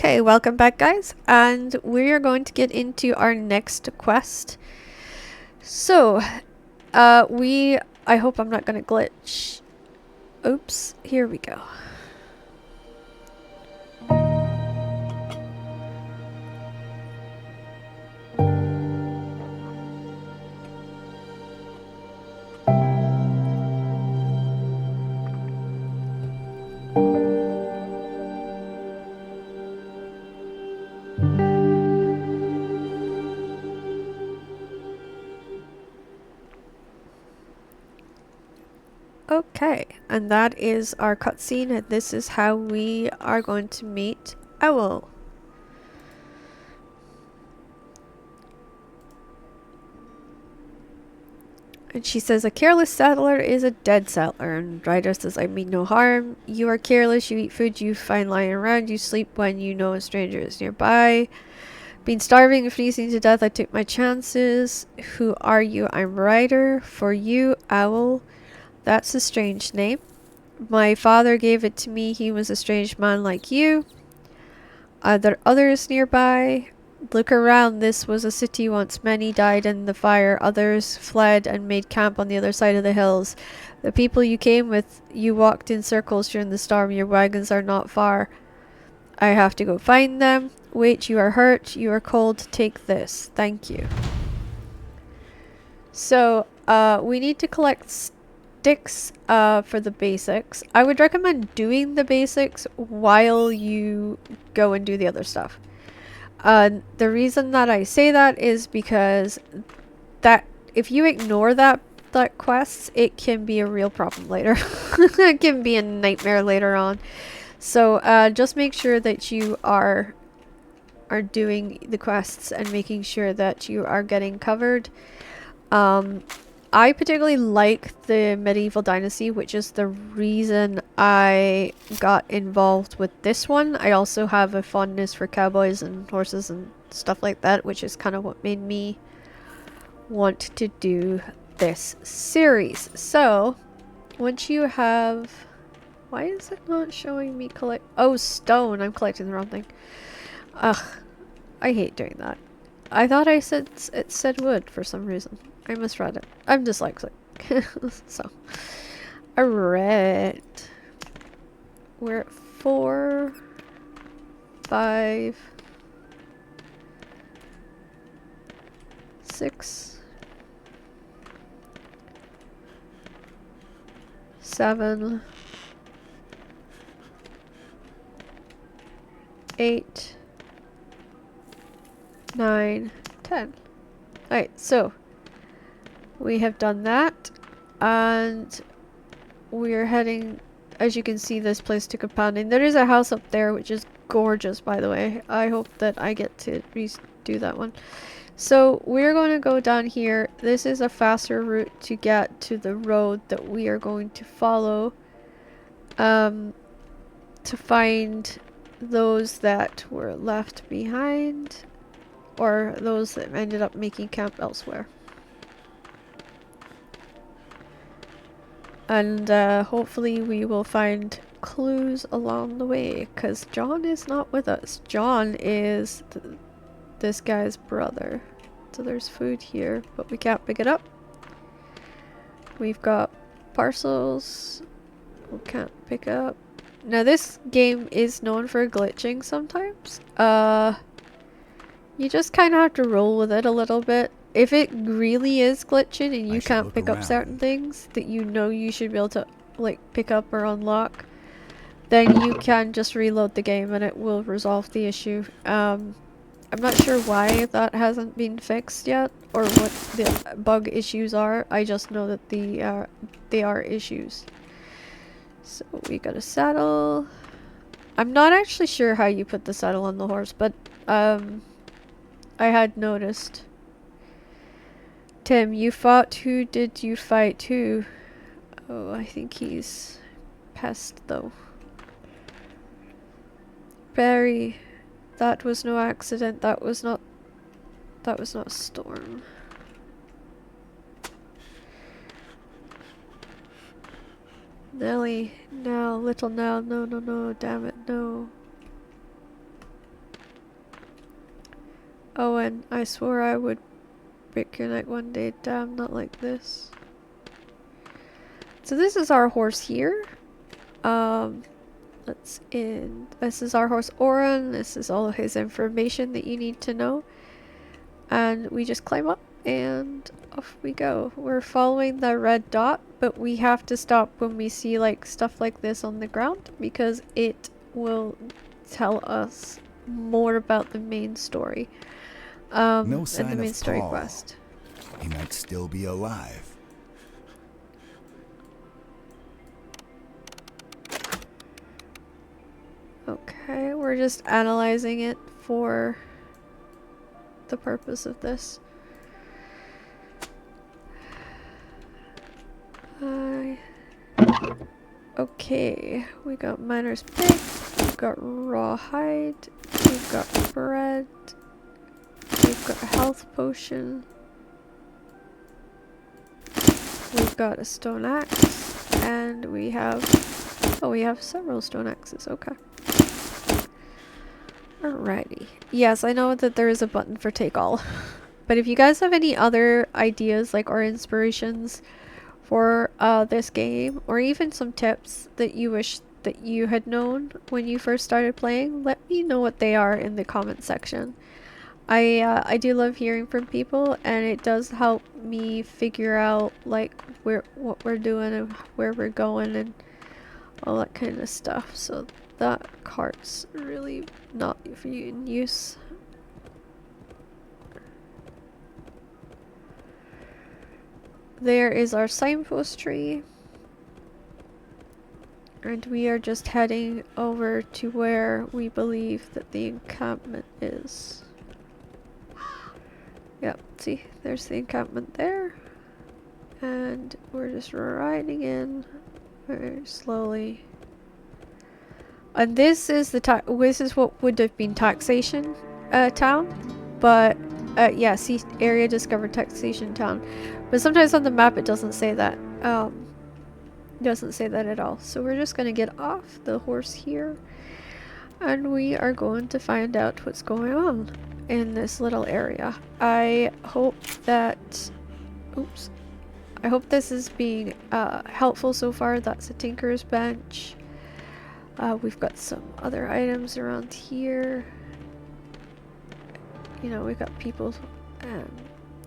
Okay, welcome back guys, and we are going to get into our next quest. So, I hope I'm not gonna glitch. Oops, here we go. Okay, and that is our cutscene, and this is how we are going to meet Owl. And she says, a careless settler is a dead settler. And Ryder says, I mean no harm. You are careless, you eat food you find lying around, you sleep when you know a stranger is nearby. Been starving and freezing to death, I took my chances. Who are you? I'm Ryder. For you, Owl. That's a strange name. My father gave it to me. He was a strange man like you. Are there others nearby? Look around. This was a city once. Many died in the fire. Others fled and made camp on the other side of the hills. The people you came with, you walked in circles during the storm. Your wagons are not far. I have to go find them. Wait, you are hurt. You are cold. Take this. Thank you. So, we need to collect sticks for the basics. I would recommend doing the basics while you go and do the other stuff. The reason that I say that is because that if you ignore that quest, it can be a real problem later. It can be a nightmare later on. So just make sure that you are doing the quests and making sure that you are getting covered. I particularly like the medieval dynasty, which is the reason I got involved with this one. I also have a fondness for cowboys and horses and stuff like that, which is kind of what made me want to do this series. So, once you have... Why is it not showing me collect... Oh, stone! I'm collecting the wrong thing. Ugh. I hate doing that. I thought I said it said wood for some reason. I misread it. I'm dyslexic. So. Alright. We're at 4, 5, 6, 7, 8, 9, 10. Alright, so we have done that, and we're heading, as you can see, this place to compounding. There is a house up there which is gorgeous, by the way. I hope that I get to redo that one. So we're going to go down here. This is a faster route to get to the road that we are going to follow to find those that were left behind, or those that ended up making camp elsewhere. And hopefully we will find clues along the way, because John is not with us. John is this guy's brother. So there's food here, but we can't pick it up. We've got parcels we can't pick up. Now this game is known for glitching sometimes. You just kind of have to roll with it a little bit. If it really is glitching and you can't pick up certain things that you know you should be able to like pick up or unlock, then you can just reload the game and it will resolve the issue. I'm not sure why that hasn't been fixed yet, or what the bug issues are. I just know that they are issues. So we got a saddle. I'm not actually sure how you put the saddle on the horse, but I had noticed. Tim, you fought. Who did you fight? Who? Oh, I think he's pest though. Barry, that was no accident. That was not a storm. Nelly, now, little Nell, no, no, no, damn it, no. Oh, and I swore I would break your neck one day. Damn, not like this. So this is our horse here. This is our horse Oren. This is all of his information that you need to know. And we just climb up and off we go. We're following the red dot, but we have to stop when we see like stuff like this on the ground because it will tell us more about the main story. No sign and the main of story Paul. quest. He might still be alive. Okay, we're just analyzing it for the purpose of this. Okay, we got miner's pick, we've got raw hide, we've got bread, we've got a health potion, we've got a stone axe, and we have several stone axes. Okay. Alrighty. Yes, I know that there is a button for take all. But if you guys have any other ideas like or inspirations for this game, or even some tips that you wish that you had known when you first started playing, let me know what they are in the comment section. I do love hearing from people, and it does help me figure out like what we're doing and where we're going and all that kind of stuff. So that cart's really not in use. There is our signpost tree. And we are just heading over to where we believe that the encampment is. Yep, see, there's the encampment there. And we're just riding in very slowly. And this is this is what would have been Taxation Town, but yeah, see, area discovered Taxation Town. But sometimes on the map it doesn't say that. Doesn't say that at all. So we're just gonna get off the horse here, and we are going to find out what's going on in this little area. I hope that, oops, I hope this is being helpful so far. That's a tinker's bench. We've got some other items around here. You know, we've got people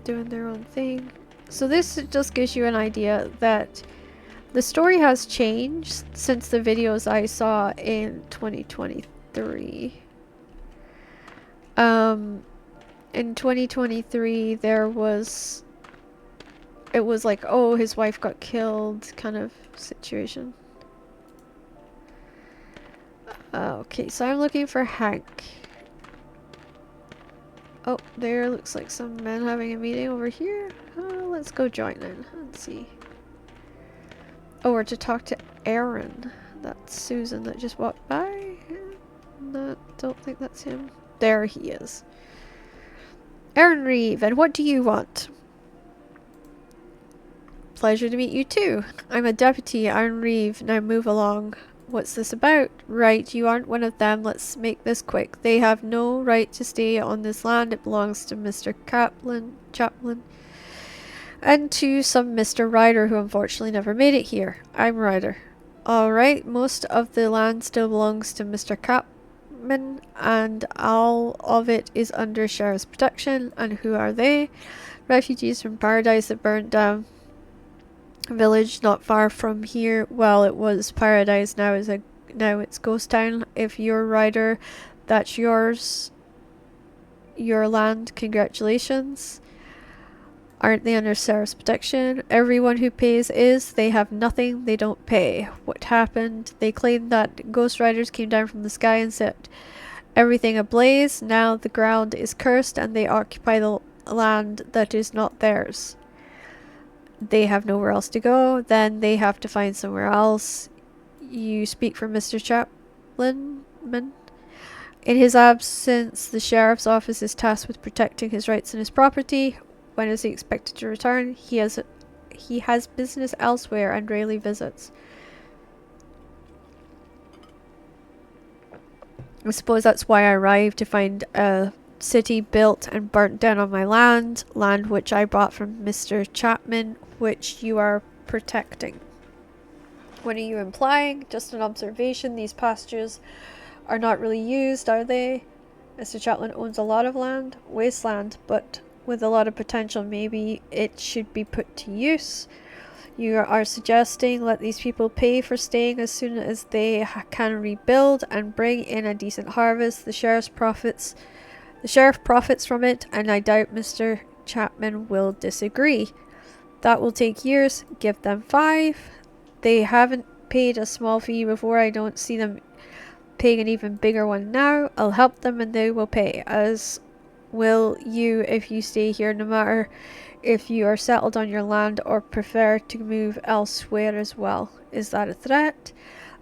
doing their own thing. So this just gives you an idea that the story has changed since the videos I saw in 2023. In 2023 it was like, oh, his wife got killed kind of situation. Okay, so I'm looking for Hank. Oh, there looks like some men having a meeting over here. Let's go join in and see. Oh, we're to talk to Aaron. That's Susan that just walked by. No, don't think that's him. There he is. Aaron Reeve, and what do you want? Pleasure to meet you too. I'm a deputy, Aaron Reeve. Now move along. What's this about? Right, you aren't one of them. Let's make this quick. They have no right to stay on this land. It belongs to Mr. Chaplin. And to some Mr. Ryder who unfortunately never made it here. I'm Ryder. Alright, most of the land still belongs to Mr. Capman, and all of it is under sheriff's protection. And who are they? Refugees from Paradise that burnt down a village not far from here. Well, it was Paradise, now it's Ghost Town. If you're Ryder, that's yours. Your land, congratulations. Aren't they under sheriff's protection? Everyone who pays is. They have nothing, they don't pay. What happened? They claim that ghost riders came down from the sky and set everything ablaze. Now the ground is cursed and they occupy the land that is not theirs. They have nowhere else to go. Then they have to find somewhere else. You speak for Mr. Chaplin? In his absence, the sheriff's office is tasked with protecting his rights and his property. When is he expected to return? He has business elsewhere and rarely visits. I suppose that's why I arrived, to find city built and burnt down on my land which I bought from Mr. Chapman, which you are protecting. What are you implying? Just an observation. These pastures are not really used, are they? Mr. Chapman owns a lot of land, wasteland, but with a lot of potential. Maybe it should be put to use. You are suggesting let these people pay for staying as soon as they can rebuild and bring in a decent harvest. The sheriff profits from it, and I doubt Mr. Chapman will disagree. That will take years. Give them 5. They haven't paid a small fee before. I don't see them paying an even bigger one now. I'll help them and they will pay, as will you if you stay here, no matter if you are settled on your land or prefer to move elsewhere as well. Is that a threat?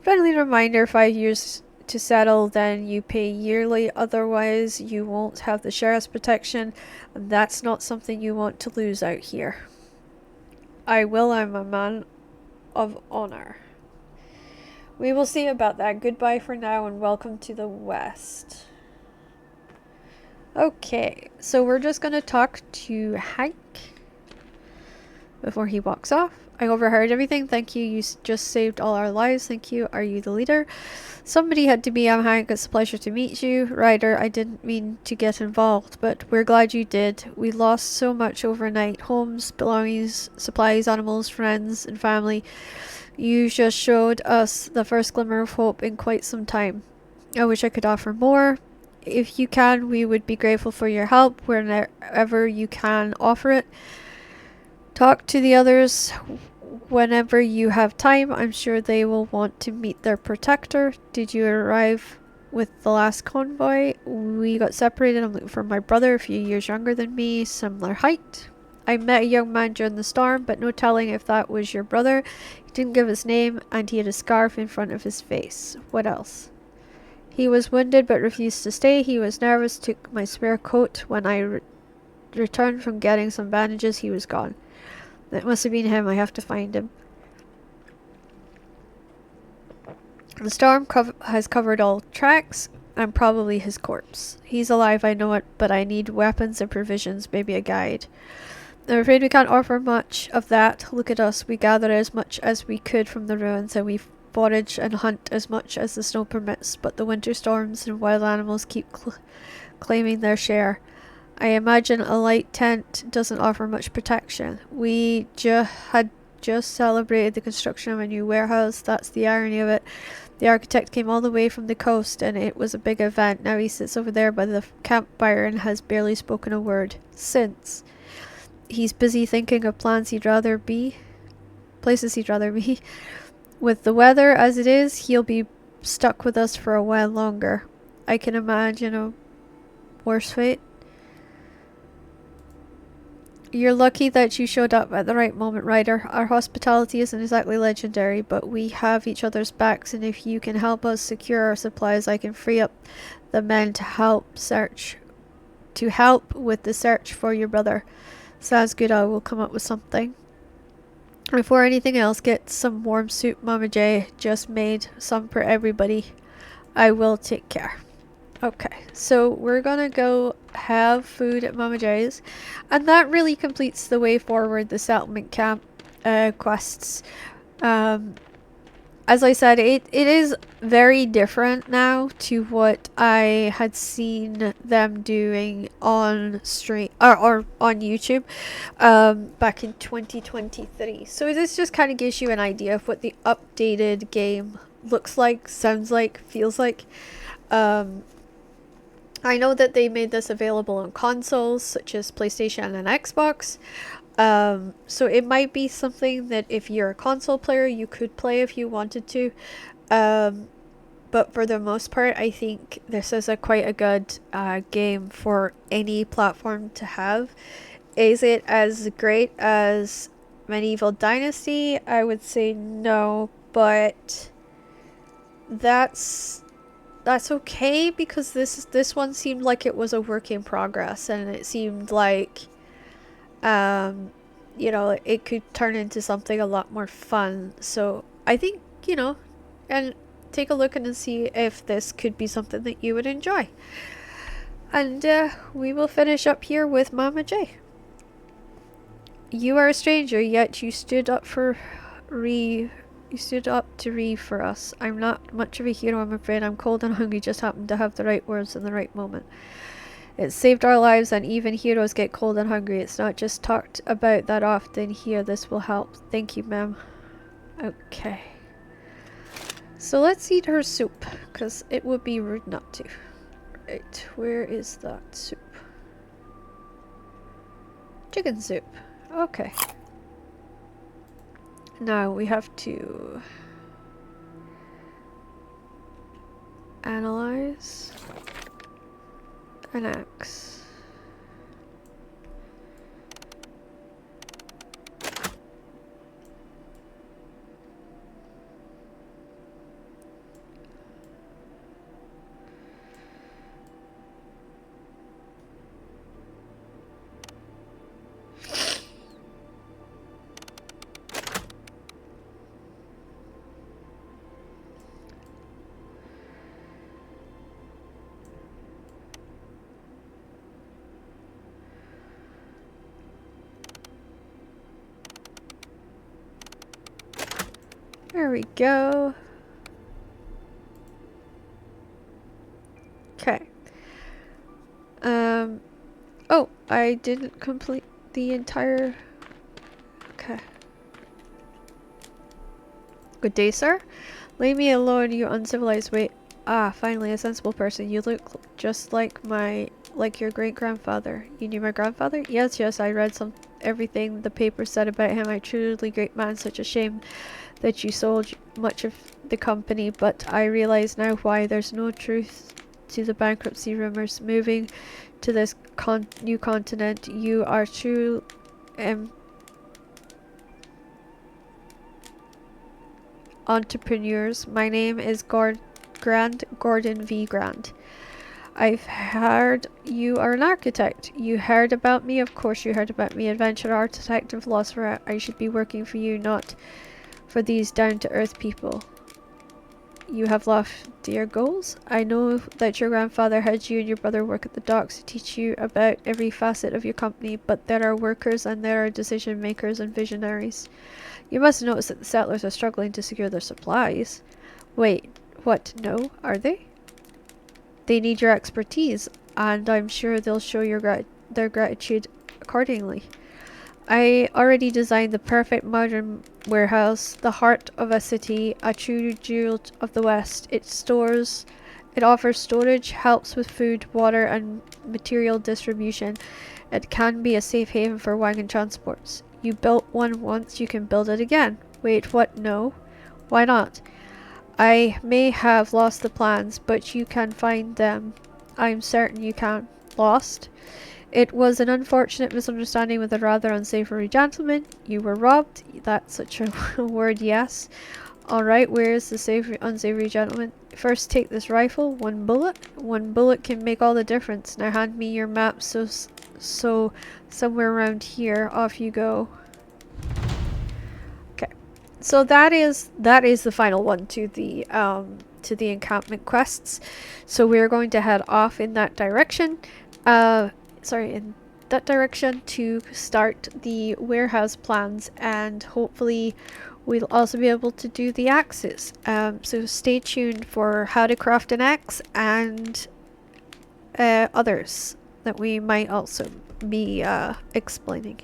Friendly reminder, 5 years to settle, then you pay yearly, otherwise you won't have the sheriff's protection, and that's not something you want to lose out here. I will. I'm a man of honor. We will see about that. Goodbye for now and welcome to the West. Okay, so we're just gonna talk to Hank before he walks off. I overheard everything. Thank you. You just saved all our lives. Thank you. Are you the leader? Somebody had to be. I'm Hank. It's a pleasure to meet you. Ryder, I didn't mean to get involved, but we're glad you did. We lost so much overnight. Homes, belongings, supplies, animals, friends, and family. You just showed us the first glimmer of hope in quite some time. I wish I could offer more. If you can, we would be grateful for your help whenever you can offer it. Talk to the others whenever you have time. I'm sure they will want to meet their protector. Did you arrive with the last convoy? We got separated. I'm looking for my brother, a few years younger than me, similar height. I met a young man during the storm, but no telling if that was your brother. He didn't give his name, and he had a scarf in front of his face. What else? He was wounded but refused to stay. He was nervous, took my spare coat. When I returned from getting some bandages, he was gone. That must have been him. I have to find him. The storm has covered all tracks, and probably his corpse. He's alive, I know it, but I need weapons and provisions, maybe a guide. I'm afraid we can't offer much of that. Look at us. We gather as much as we could from the ruins, and we forage and hunt as much as the snow permits, but the winter storms and wild animals keep claiming their share. I imagine a light tent doesn't offer much protection. We had just celebrated the construction of a new warehouse. That's the irony of it. The architect came all the way from the coast, and it was a big event. Now he sits over there by the campfire and has barely spoken a word since. He's busy thinking of places he'd rather be. With the weather as it is, he'll be stuck with us for a while longer. I can imagine a worse fate. You're lucky that you showed up at the right moment, Ryder. Our hospitality isn't exactly legendary, but we have each other's backs, and if you can help us secure our supplies, I can free up the men to help with the search for your brother. Sounds good. I will come up with something. Before anything else, get some warm soup Mama J just made. Some for everybody. I will take care. Okay, so we're gonna go have food at Mama J's, and that really completes the way forward, the settlement camp quests. As I said, it is very different now to what I had seen them doing on stream or on YouTube back in 2023. So this just kind of gives you an idea of what the updated game looks like, sounds like, feels like. I know that they made this available on consoles such as PlayStation and Xbox. So it might be something that if you're a console player, you could play if you wanted to. But for the most part, I think this is quite a good game for any platform to have. Is it as great as Medieval Dynasty? I would say no, but that's okay, because this one seemed like it was a work in progress, and it seemed like you know, it could turn into something a lot more fun. So I think, you know, and take a look and see if this could be something that you would enjoy. And we will finish up here with Mama J. You are a stranger, yet you stood up for Ree. You stood up to Ree for us. I'm not much of a hero, I'm afraid. I'm cold and hungry, just happened to have the right words in the right moment. It saved our lives, and even heroes get cold and hungry. It's not just talked about that often here. This will help. Thank you, ma'am. Okay. So let's eat her soup, because it would be rude not to. Right, where is that soup? Chicken soup. Okay. Now we have to analyze an axe. There we go. Okay. Oh, I didn't complete the entire... Okay. Good day, sir. Leave me alone, you uncivilized wait. Ah, finally, a sensible person. You look just like your great-grandfather. You knew my grandfather? Yes, I read everything the paper said about him. A truly great man. Such a shame that you sold much of the company, but I realize now why. There's no truth to the bankruptcy rumors. Moving to this new continent, you are true entrepreneurs. My name is Gordon V. Grant. I've heard you are an architect. You heard about me? Of course you heard about me. Adventurer, architect, and philosopher. I should be working for you, not for these down-to-earth people. You have loftier goals? I know that your grandfather had you and your brother work at the docks to teach you about every facet of your company, but there are workers and there are decision makers and visionaries. You must notice that the settlers are struggling to secure their supplies. Wait, what? No, are they? They need your expertise, and I'm sure they'll show their gratitude accordingly. I already designed the perfect modern warehouse, the heart of a city, a true jewel of the West. It offers storage, helps with food, water, and material distribution. It can be a safe haven for wagon transports. You built one once, you can build it again. Wait, what? No. Why not? I may have lost the plans, but you can find them. I'm certain you can. Lost? It was an unfortunate misunderstanding with a rather unsavory gentleman. You were robbed? That's such a word, yes. Alright, where is the unsavory gentleman? First take this rifle. One bullet? One bullet can make all the difference. Now hand me your map so somewhere around here. Off you go. Okay. So that is the final one to the encampment quests. So we're going to head off in that direction. In that direction to start the warehouse plans, and hopefully we'll also be able to do the axes. So stay tuned for how to craft an axe and others that we might also be explaining.